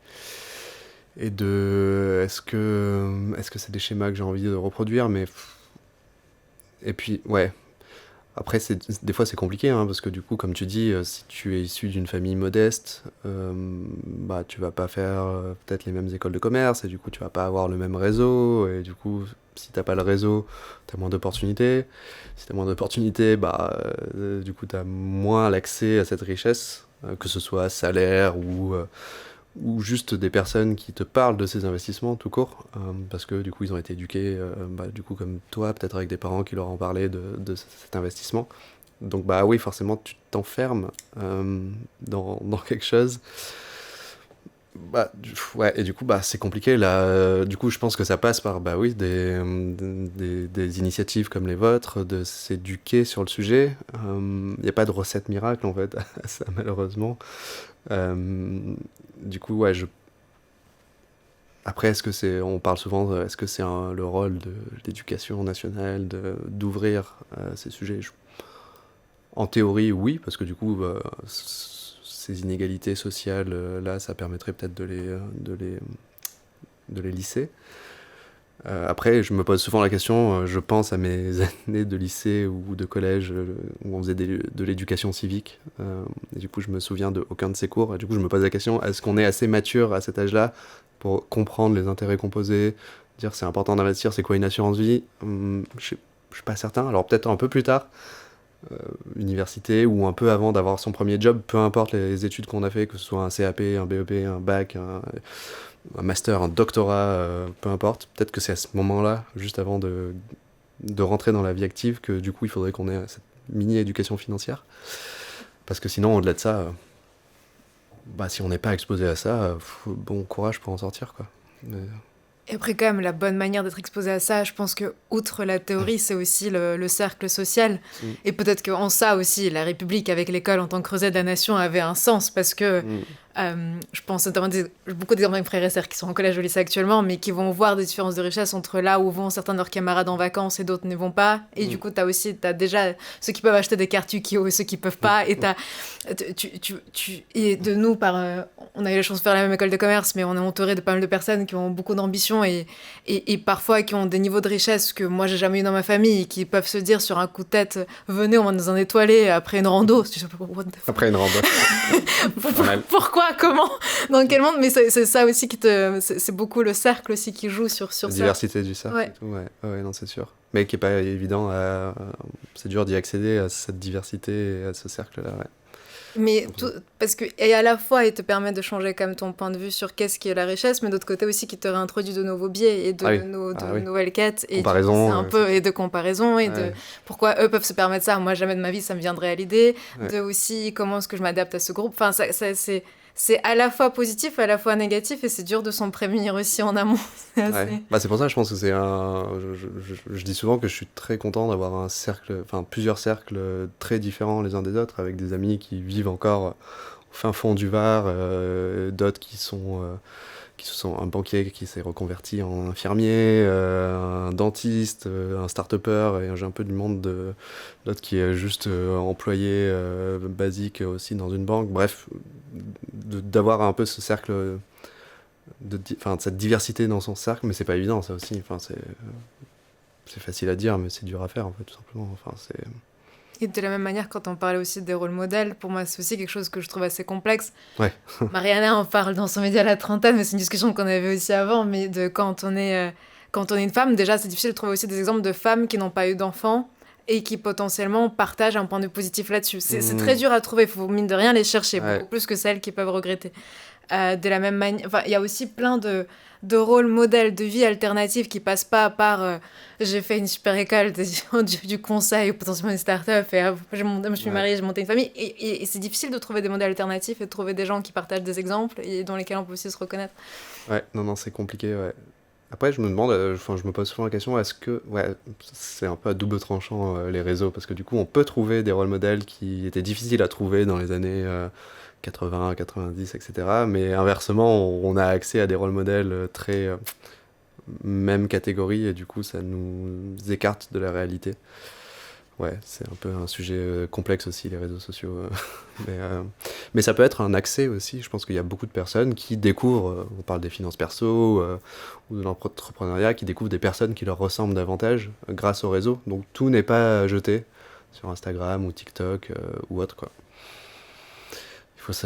de est-ce que c'est des schémas que j'ai envie de reproduire, mais et puis ouais. Après, des fois, c'est compliqué, hein, parce que du coup, comme tu dis, si tu es issu d'une famille modeste, tu vas pas faire peut-être les mêmes écoles de commerce, et du coup, tu vas pas avoir le même réseau, et du coup, si t'as pas le réseau, t'as moins d'opportunités. Si t'as moins d'opportunités, du coup, t'as moins l'accès à cette richesse, que ce soit salaire ou juste des personnes qui te parlent de ces investissements tout court, parce que du coup ils ont été éduqués du coup comme toi, peut-être avec des parents qui leur ont parlé de cet investissement. Donc oui, forcément tu t'enfermes dans quelque chose. Ouais, et du coup c'est compliqué là. Du coup je pense que ça passe par oui des initiatives comme les vôtres, de s'éduquer sur le sujet. Il n'y a pas de recette miracle en fait à ça, malheureusement. Du coup, ouais, après, on parle souvent, est-ce que c'est le rôle de l'éducation nationale d'ouvrir ces sujets? En théorie, oui, parce que du coup, ces inégalités sociales, là, ça permettrait peut-être de les lisser. Après, je me pose souvent la question, je pense à mes années de lycée ou de collège où on faisait de l'éducation civique. Et du coup, je me souviens d'aucun de ces cours. Et du coup, je me pose la question, est-ce qu'on est assez mature à cet âge-là pour comprendre les intérêts composés, dire c'est important d'investir, c'est quoi une assurance vie? Je suis pas certain. Alors peut-être un peu plus tard, université ou un peu avant d'avoir son premier job, peu importe les études qu'on a fait, que ce soit un CAP, un BEP, un bac, un master, un doctorat, peu importe. Peut-être que c'est à ce moment-là, juste avant de rentrer dans la vie active, que du coup il faudrait qu'on ait cette mini-éducation financière. Parce que sinon, au-delà de ça, si on n'est pas exposé à ça, bon courage pour en sortir, quoi. Et après, quand même, la bonne manière d'être exposé à ça, je pense que, outre la théorie, c'est aussi le cercle social. Et peut-être qu'en ça aussi, la République, avec l'école en tant que creuset de la nation, avait un sens, parce que je pense notamment beaucoup d'exemples avec frères et sœurs qui sont en collège ou au lycée actuellement, mais qui vont voir des différences de richesse entre là où vont certains de leurs camarades en vacances et d'autres ne vont pas. Et du coup, t'as déjà ceux qui peuvent acheter des cartes Yu-Gi-Oh! Et ceux qui peuvent pas. Et et de nous, on a eu la chance de faire la même école de commerce, mais on est entouré de pas mal de personnes qui ont beaucoup d'ambition et parfois qui ont des niveaux de richesse que moi j'ai jamais eu dans ma famille et qui peuvent se dire sur un coup de tête, venez, on va dans un étoilé après une rando. Après une rando. Pourquoi? Comment? Dans quel monde? Mais c'est ça aussi c'est beaucoup le cercle aussi qui joue sur ça. La diversité du cercle. Ouais. Et tout, ouais, non, c'est sûr. Mais qui est pas évident, c'est dur d'y accéder à cette diversité et à ce cercle-là, ouais. Mais parce que et à la fois il te permet de changer quand même ton point de vue sur qu'est-ce qui est la richesse, mais d'autre côté aussi qui te réintroduit de nouveaux biais et de nouvelles quêtes et comparaison, c'est un peu et de comparaison et de pourquoi eux peuvent se permettre ça, moi jamais de ma vie ça me viendrait à l'idée, de aussi comment est-ce que je m'adapte à ce groupe, enfin c'est à la fois positif, à la fois négatif, et c'est dur de s'en prémunir aussi en amont. C'est pour ça que je pense que c'est je dis souvent que je suis très content d'avoir plusieurs cercles très différents les uns des autres, avec des amis qui vivent encore au fin fond du Var, d'autres qui sont un banquier qui s'est reconverti en infirmier, un dentiste, un start-upper, et j'ai un peu du monde d'autres qui est juste employé basique aussi dans une banque. Bref, d'avoir un peu ce cercle, cette diversité dans son cercle, mais c'est pas évident ça aussi. C'est facile à dire, mais c'est dur à faire en fait, tout simplement. Et de la même manière, quand on parlait aussi des rôles modèles, pour moi, c'est aussi quelque chose que je trouve assez complexe. Ouais. Mariana en parle dans son média La Trentaine, mais c'est une discussion qu'on avait aussi avant, mais de quand on est une femme, déjà, c'est difficile de trouver aussi des exemples de femmes qui n'ont pas eu d'enfants et qui potentiellement partagent un point de vue positif là-dessus. C'est très dur à trouver, il faut mine de rien les chercher, beaucoup plus que celles qui peuvent regretter. De la même manière, il y a aussi plein de rôles modèles de vie alternatives qui passent pas par j'ai fait une super école du conseil ou potentiellement une start-up et je me suis mariée, j'ai monté une famille et c'est difficile de trouver des modèles alternatifs et de trouver des gens qui partagent des exemples et dans lesquels on peut aussi se reconnaître. Ouais, non, c'est compliqué, ouais. Après, je me demande, je me pose souvent la question, est-ce que, c'est un peu à double tranchant les réseaux, parce que du coup, on peut trouver des rôles modèles qui étaient difficiles à trouver dans les années 80, 90, etc. Mais inversement, on a accès à des rôles modèles très même catégorie, et du coup, ça nous écarte de la réalité. Ouais, c'est un peu un sujet complexe aussi, les réseaux sociaux. Mais ça peut être un accès aussi. Je pense qu'il y a beaucoup de personnes qui découvrent, on parle des finances perso ou de l'entrepreneuriat, qui découvrent des personnes qui leur ressemblent davantage grâce au réseau. Donc tout n'est pas jeté sur Instagram ou TikTok ou autre, quoi.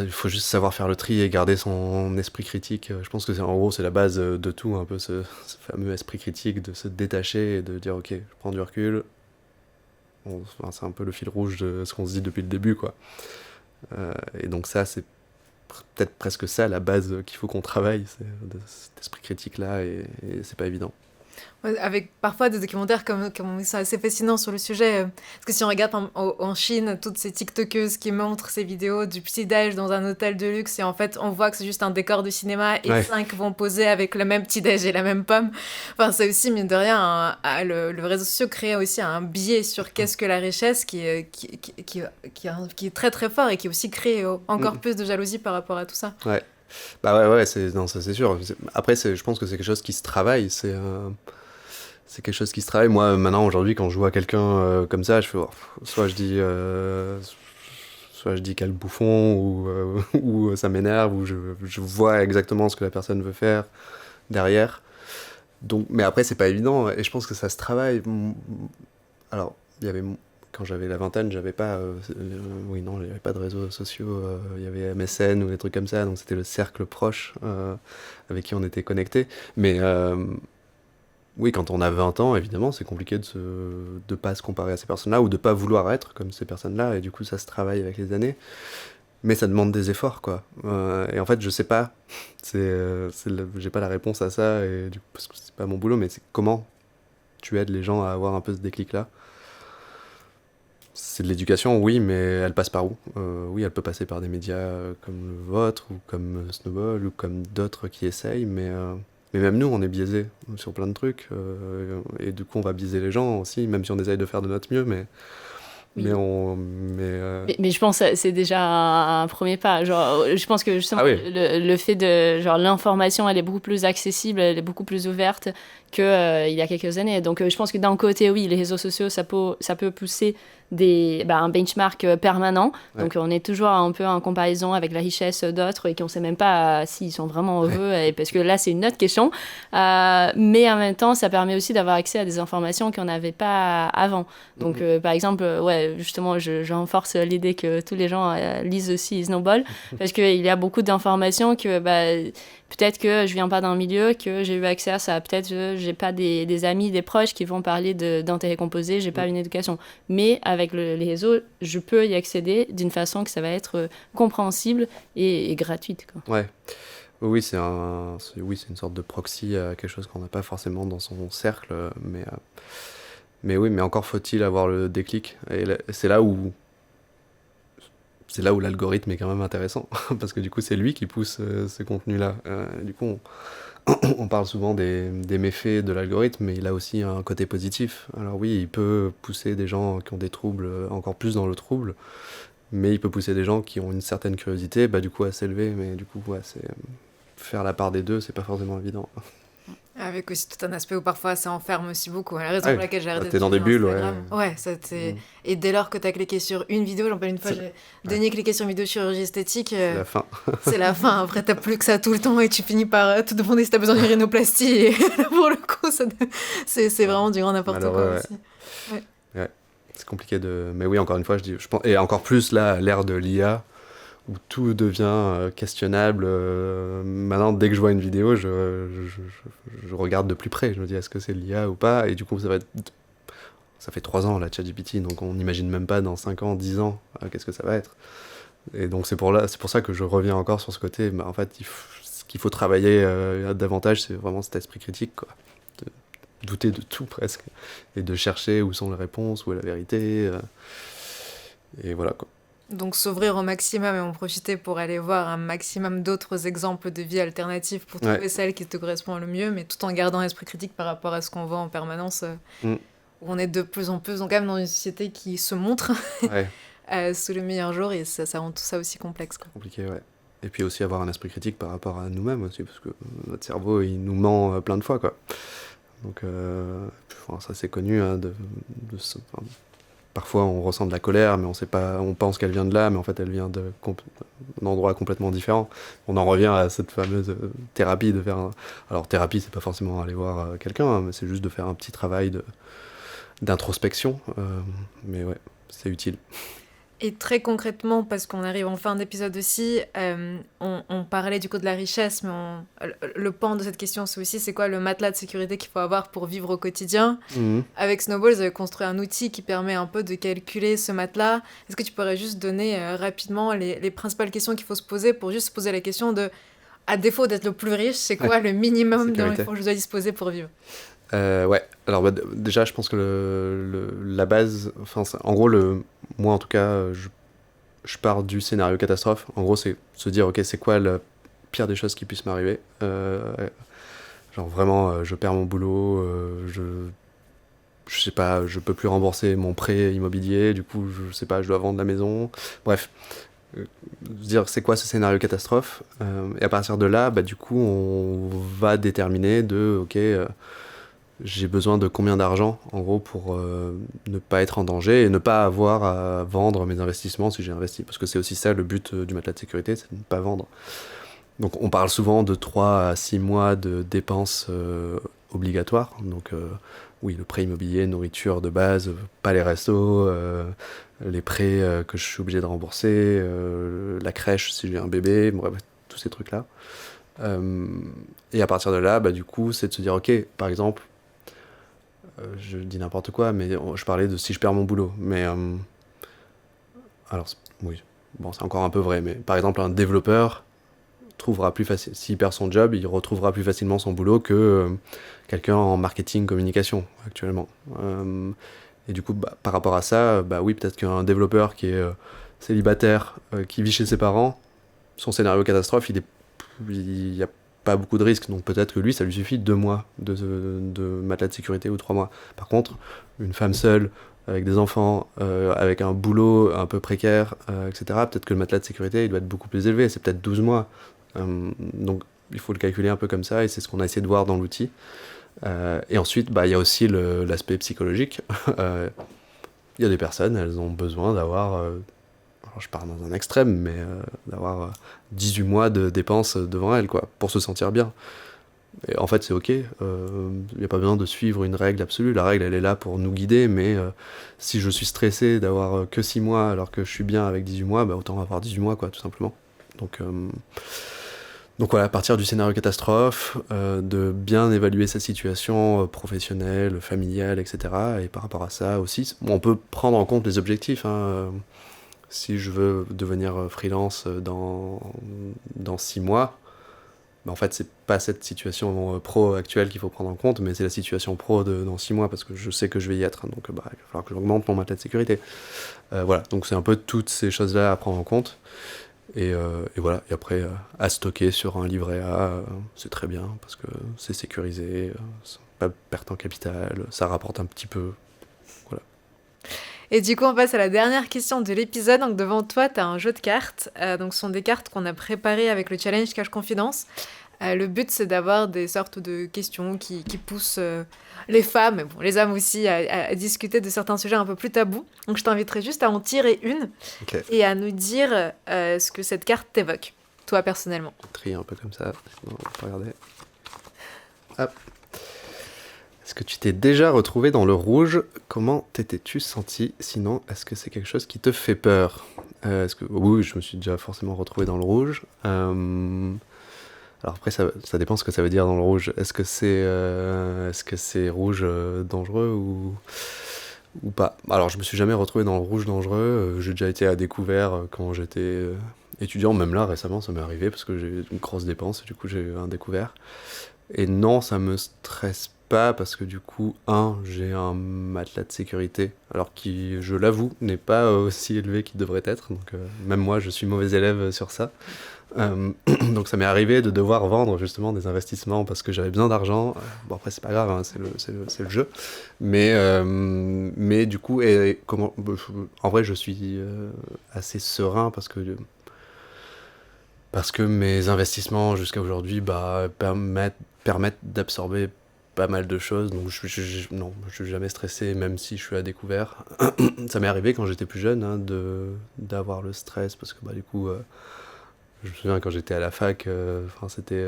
Il faut juste savoir faire le tri et garder son esprit critique. Je pense que en gros, c'est la base de tout, un peu ce fameux esprit critique, de se détacher et de dire ok, je prends du recul. C'est un peu le fil rouge de ce qu'on se dit depuis le début, quoi. Et donc ça, c'est peut-être presque ça la base qu'il faut qu'on travaille, c'est cet esprit critique-là, et c'est pas évident. Avec parfois des documentaires comme ils sont assez fascinants sur le sujet. Parce que si on regarde en Chine, toutes ces TikTokeuses qui montrent ces vidéos du petit-déj dans un hôtel de luxe, et en fait, on voit que c'est juste un décor de cinéma, et 5 vont poser avec le même petit-déj et la même pomme. Enfin, c'est aussi, mine de rien, le réseau social crée aussi un biais sur qu'est-ce que la richesse qui est très très fort, et qui aussi crée encore plus de jalousie par rapport à tout ça. Ouais. Ça c'est sûr. Après, je pense que c'est quelque chose qui se travaille. C'est quelque chose qui se travaille. Moi, maintenant, aujourd'hui, quand je vois quelqu'un comme ça, je fais soit je dis quel bouffon, ou ça m'énerve, ou je vois exactement ce que la personne veut faire derrière. Donc, mais après, c'est pas évident, et je pense que ça se travaille. Alors, quand j'avais la vingtaine, j'avais pas il n'y avait pas de réseaux sociaux, il y avait MSN ou des trucs comme ça, donc c'était le cercle proche avec qui on était connectés. Mais oui, quand on a 20 ans, évidemment, c'est compliqué de pas se comparer à ces personnes-là, ou de pas vouloir être comme ces personnes-là, et du coup ça se travaille avec les années. Mais ça demande des efforts, quoi. Et en fait, je sais pas, j'ai pas la réponse à ça, et du coup, parce que c'est pas mon boulot, mais c'est comment tu aides les gens à avoir un peu ce déclic-là. C'est de l'éducation, oui, mais elle passe par où ? Oui, elle peut passer par des médias comme le vôtre, ou comme Snowball, ou comme d'autres qui essayent, mais même nous, on est biaisés sur plein de trucs, et du coup, on va biaiser les gens aussi, même si on essaye de faire de notre mieux, mais... Oui. Mais je pense que c'est déjà un premier pas. Genre, je pense que justement, le fait de... Genre, l'information, elle est beaucoup plus accessible, elle est beaucoup plus ouverte qu'il y a quelques années. Donc, je pense que d'un côté, oui, les réseaux sociaux, ça peut pousser un benchmark permanent. Donc, on est toujours un peu en comparaison avec la richesse d'autres, et qu'on ne sait même pas s'ils sont vraiment heureux, parce que là, c'est une autre question. Mais en même temps, ça permet aussi d'avoir accès à des informations qu'on n'avait pas avant. Donc, par exemple, justement, je renforce l'idée que tous les gens lisent aussi Snowball, parce qu'il y a beaucoup d'informations que peut-être que je viens pas d'un milieu, que j'ai eu accès à ça. Peut-être que j'ai pas des amis, des proches qui vont parler d'intérêts composés, j'ai pas une éducation. Mais avec les réseaux, je peux y accéder d'une façon que ça va être compréhensible et gratuite, quoi. Ouais. Oui, c'est une sorte de proxy à quelque chose qu'on n'a pas forcément dans son cercle, mais oui, mais encore faut-il avoir le déclic. Et c'est là où l'algorithme est quand même intéressant, parce que du coup, c'est lui qui pousse ce contenu-là. Du coup, on parle souvent des méfaits de l'algorithme, mais il a aussi un côté positif. Alors oui, il peut pousser des gens qui ont des troubles encore plus dans le trouble, mais il peut pousser des gens qui ont une certaine curiosité, du coup, à s'élever. Mais du coup, c'est faire la part des deux, c'est pas forcément évident. Avec aussi tout un aspect où parfois ça enferme aussi beaucoup. La raison pour laquelle j'ai arrêté de t'es dans des bulles, Et dès lors que t'as cliqué sur une vidéo, j'en parle une fois, j'ai cliqué sur une vidéo de chirurgie esthétique. C'est la fin. C'est la fin. Après, t'as plus que ça tout le temps, et tu finis par te demander si t'as besoin d'une rhinoplastie. Et pour le coup, c'est vraiment du grand n'importe quoi aussi. Ouais. C'est compliqué de... Mais oui, encore une fois, je pense... Et encore plus là, à l'ère de l'IA, où tout devient questionnable. Maintenant, dès que je vois une vidéo, je regarde de plus près. Je me dis, est-ce que c'est l'IA ou pas ? Et du coup, ça va être ça fait 3 ans, la ChatGPT, donc on n'imagine même pas dans 5 ans, 10 ans, qu'est-ce que ça va être. Et donc c'est pour ça que je reviens encore sur ce côté, en fait, ce qu'il faut travailler davantage, c'est vraiment cet esprit critique, quoi. De douter de tout, presque, et de chercher où sont les réponses, où est la vérité, et voilà, quoi. Donc s'ouvrir au maximum et en profiter pour aller voir un maximum d'autres exemples de vie alternatives pour trouver celle qui te correspond le mieux, mais tout en gardant l'esprit critique par rapport à ce qu'on voit en permanence, où on est de plus en plus quand même dans une société qui se montre sous le meilleur jour, et ça rend tout ça aussi complexe, quoi. Compliqué, ouais. Et puis aussi avoir un esprit critique par rapport à nous-mêmes aussi, parce que notre cerveau, il nous ment plein de fois, quoi. Donc ça c'est connu, hein, parfois on ressent de la colère, mais on sait pas, on pense qu'elle vient de là, mais en fait elle vient d'un endroit complètement différent. On en revient à cette fameuse thérapie de faire alors thérapie, c'est pas forcément aller voir quelqu'un, hein, mais c'est juste de faire un petit travail d'introspection, mais ouais, c'est utile. Et très concrètement, parce qu'on arrive en fin d'épisode aussi, on parlait du coup de la richesse, mais le pan de cette question, c'est aussi c'est quoi le matelas de sécurité qu'il faut avoir pour vivre au quotidien. Avec Snowball, vous avez construit un outil qui permet un peu de calculer ce matelas. Est-ce que tu pourrais juste donner rapidement les principales questions qu'il faut se poser pour juste se poser la question de, à défaut d'être le plus riche, c'est quoi le minimum dont il faut que je dois disposer pour vivre? Ouais, alors déjà je pense que la base, en gros moi en tout cas je pars du scénario catastrophe. En gros c'est se dire ok, c'est quoi la pire des choses qui puissent m'arriver, genre vraiment je perds mon boulot, je sais pas, je peux plus rembourser mon prêt immobilier, du coup je sais pas, je dois vendre la maison, bref, se dire c'est quoi ce scénario catastrophe, et à partir de là du coup on va déterminer ok, j'ai besoin de combien d'argent, en gros, pour ne pas être en danger et ne pas avoir à vendre mes investissements si j'ai investi. Parce que c'est aussi ça le but du matelas de sécurité, c'est de ne pas vendre. Donc on parle souvent de 3 à 6 mois de dépenses obligatoires. Donc oui, le prêt immobilier, nourriture de base, pas les restos, les prêts que je suis obligé de rembourser, la crèche si j'ai un bébé, bref, tous ces trucs-là. Et à partir de là, du coup, c'est de se dire, ok, par exemple, je dis n'importe quoi, mais je parlais de si je perds mon boulot. Mais alors, oui, bon, c'est encore un peu vrai, mais par exemple, un développeur trouvera plus facile, s'il perd son job, il retrouvera plus facilement son boulot que quelqu'un en marketing, communication, actuellement. Et du coup, par rapport à ça, oui, peut-être qu'un développeur qui est célibataire, qui vit chez ses parents, son scénario catastrophe, il y a pas beaucoup de risques, donc peut-être que lui, ça lui suffit 2 mois de matelas de sécurité ou 3 mois. Par contre, une femme seule, avec des enfants, avec un boulot un peu précaire, etc., peut-être que le matelas de sécurité, il doit être beaucoup plus élevé, c'est peut-être 12 mois. Donc, il faut le calculer un peu comme ça, et c'est ce qu'on a essayé de voir dans l'outil. Et ensuite, il y a aussi l'aspect psychologique. Il y a des personnes, elles ont besoin d'avoir... alors je pars dans un extrême, mais d'avoir 18 mois de dépenses devant elle, quoi, pour se sentir bien. Et en fait, c'est ok, il n'y a pas besoin de suivre une règle absolue. La règle, elle est là pour nous guider, mais si je suis stressé d'avoir que 6 mois alors que je suis bien avec 18 mois, autant avoir 18 mois, quoi, tout simplement. Donc voilà, à partir du scénario catastrophe, de bien évaluer sa situation professionnelle, familiale, etc. Et par rapport à ça aussi, on peut prendre en compte les objectifs, hein. Si je veux devenir freelance dans 6 mois, en fait, c'est pas cette situation pro actuelle qu'il faut prendre en compte, mais c'est la situation pro dans 6 mois, parce que je sais que je vais y être. Donc, il va falloir que j'augmente mon matelas de sécurité. Voilà, donc c'est un peu toutes ces choses-là à prendre en compte. Et voilà, et après, à stocker sur un livret A, c'est très bien, parce que c'est sécurisé, c'est pas perte en capital, ça rapporte un petit peu. Voilà. Et du coup, on passe à la dernière question de l'épisode. Donc, devant toi, tu as un jeu de cartes. Donc, ce sont des cartes qu'on a préparées avec le challenge Cache Confidence. Le but, c'est d'avoir des sortes de questions qui poussent les femmes, mais bon, les hommes aussi, à discuter de certains sujets un peu plus tabous. Donc, je t'inviterai juste à en tirer une et à nous dire ce que cette carte t'évoque, toi, personnellement. Trier un peu comme ça. On va regarder. Hop. Est-ce que tu t'es déjà retrouvé dans le rouge? Comment t'étais-tu senti? Sinon, est-ce que c'est quelque chose qui te fait peur? Oui, je me suis déjà forcément retrouvé dans le rouge. Alors après, ça dépend ce que ça veut dire dans le rouge. Est-ce que c'est rouge dangereux ou pas. Alors je me suis jamais retrouvé dans le rouge dangereux, j'ai déjà été à découvert quand j'étais étudiant, même là récemment ça m'est arrivé parce que j'ai eu une grosse dépense et du coup j'ai eu un découvert. Et non, ça me stresse pas parce que du coup, j'ai un matelas de sécurité, alors qui, je l'avoue, n'est pas aussi élevé qu'il devrait être. Donc même moi, je suis mauvais élève sur ça. Donc ça m'est arrivé de devoir vendre justement des investissements parce que j'avais besoin d'argent. Bon après c'est pas grave, hein, c'est le jeu. Mais du coup, en vrai, je suis assez serein parce que mes investissements jusqu'à aujourd'hui permettent d'absorber pas mal de choses, donc non, je suis jamais stressé, même si je suis à découvert. Ça m'est arrivé quand j'étais plus jeune hein, d'avoir le stress, parce que du coup, je me souviens quand j'étais à la fac,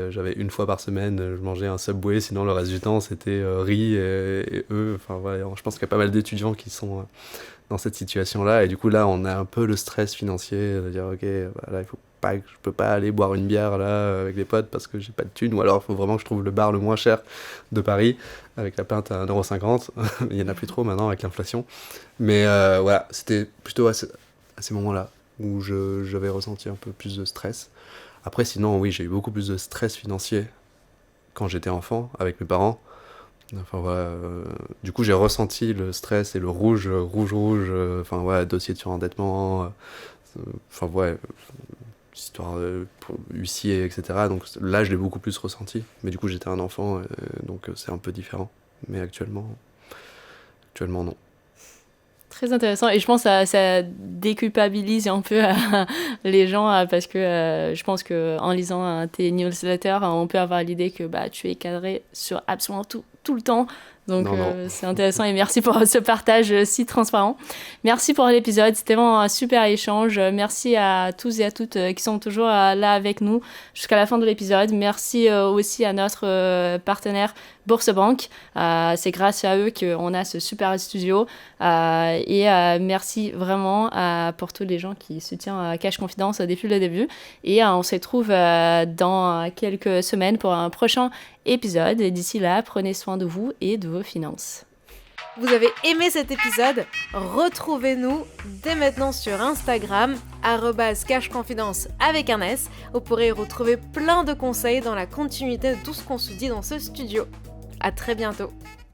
j'avais une fois par semaine, je mangeais un Subway, sinon le reste du temps c'était riz et eux. Enfin voilà, je pense qu'il y a pas mal d'étudiants qui sont dans cette situation-là, et du coup là on a un peu le stress financier de dire ok, là je peux pas aller boire une bière là avec les potes parce que j'ai pas de thunes, ou alors il faut vraiment que je trouve le bar le moins cher de Paris avec la pinte à 1,50€. Il y en a plus trop maintenant avec l'inflation, mais voilà, c'était plutôt à ces moments-là où j'avais ressenti un peu plus de stress. Après sinon oui, j'ai eu beaucoup plus de stress financier quand j'étais enfant avec mes parents. Enfin voilà, du coup j'ai ressenti le stress et le rouge, dossier de surendettement, histoire pour huissier, etc. Donc là je l'ai beaucoup plus ressenti, mais du coup j'étais un enfant, donc c'est un peu différent. Mais actuellement non. Très intéressant, et je pense que ça déculpabilise un peu les gens parce que je pense qu'en lisant tes newsletters, on peut avoir l'idée que tu es cadré sur absolument tout le temps. Donc non. C'est intéressant, et merci pour ce partage si transparent. Merci pour l'épisode, c'était vraiment un super échange. Merci à tous et à toutes qui sont toujours là avec nous jusqu'à la fin de l'épisode. Merci aussi à notre partenaire Bourse-Banque. C'est grâce à eux qu'on a ce super studio. Et merci vraiment pour tous les gens qui soutiennent Cash Confidence depuis le début. Et on se retrouve dans quelques semaines pour un prochain épisode. Et d'ici là, prenez soin de vous et de vos finances. Vous avez aimé cet épisode? Retrouvez-nous dès maintenant sur Instagram, @cashconfidence avec un S. Vous pourrez y retrouver plein de conseils dans la continuité de tout ce qu'on se dit dans ce studio. À très bientôt.